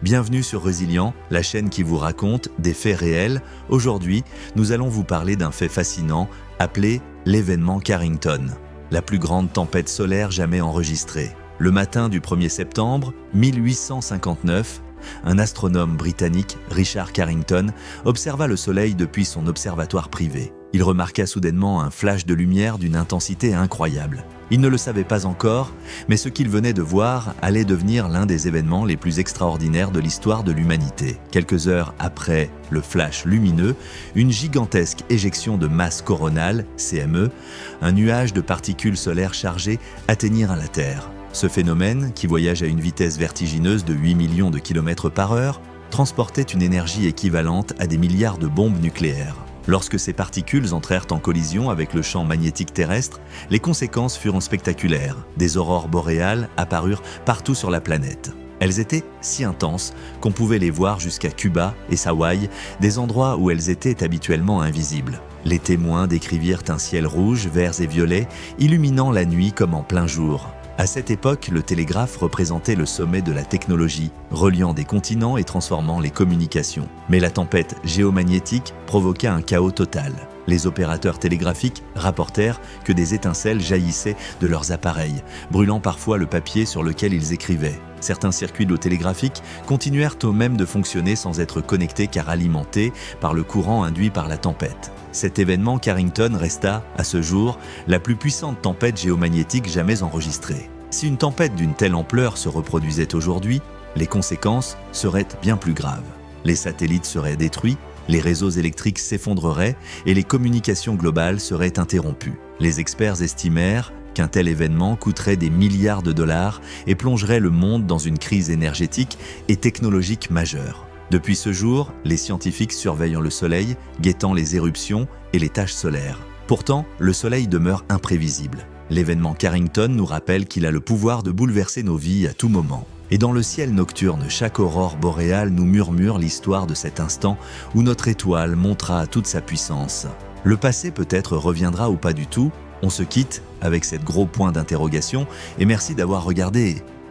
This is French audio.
Bienvenue sur Résilient, la chaîne qui vous raconte des faits réels. Aujourd'hui, nous allons vous parler d'un fait fascinant appelé l'événement Carrington, la plus grande tempête solaire jamais enregistrée. Le matin du 1er septembre 1859, un astronome britannique, Richard Carrington, observa le Soleil depuis son observatoire privé. Il remarqua soudainement un flash de lumière d'une intensité incroyable. Il ne le savait pas encore, mais ce qu'il venait de voir allait devenir l'un des événements les plus extraordinaires de l'histoire de l'humanité. Quelques heures après le flash lumineux, une gigantesque éjection de masse coronale, CME, un nuage de particules solaires chargées, atteignirent la Terre. Ce phénomène, qui voyage à une vitesse vertigineuse de 8 millions de kilomètres par heure, transportait une énergie équivalente à des milliards de bombes nucléaires. Lorsque ces particules entrèrent en collision avec le champ magnétique terrestre, les conséquences furent spectaculaires. Des aurores boréales apparurent partout sur la planète. Elles étaient si intenses qu'on pouvait les voir jusqu'à Cuba et Hawaï, des endroits où elles étaient habituellement invisibles. Les témoins décrivirent un ciel rouge, vert et violet, illuminant la nuit comme en plein jour. À cette époque, le télégraphe représentait le sommet de la technologie, reliant des continents et transformant les communications. Mais la tempête géomagnétique provoqua un chaos total. Les opérateurs télégraphiques rapportèrent que des étincelles jaillissaient de leurs appareils, brûlant parfois le papier sur lequel ils écrivaient. Certains circuits télégraphiques continuèrent au même de fonctionner sans être connectés car alimentés par le courant induit par la tempête. Cet événement Carrington resta, à ce jour, la plus puissante tempête géomagnétique jamais enregistrée. Si une tempête d'une telle ampleur se reproduisait aujourd'hui, les conséquences seraient bien plus graves. Les satellites seraient détruits, les réseaux électriques s'effondreraient et les communications globales seraient interrompues. Les experts estimèrent qu'un tel événement coûterait des milliards de dollars et plongerait le monde dans une crise énergétique et technologique majeure. Depuis ce jour, les scientifiques surveillent le Soleil, guettant les éruptions et les taches solaires. Pourtant, le Soleil demeure imprévisible. L'événement Carrington nous rappelle qu'il a le pouvoir de bouleverser nos vies à tout moment. Et dans le ciel nocturne, chaque aurore boréale nous murmure l'histoire de cet instant où notre étoile montrera toute sa puissance. Le passé peut-être reviendra ou pas du tout. On se quitte avec cette gros point d'interrogation et merci d'avoir regardé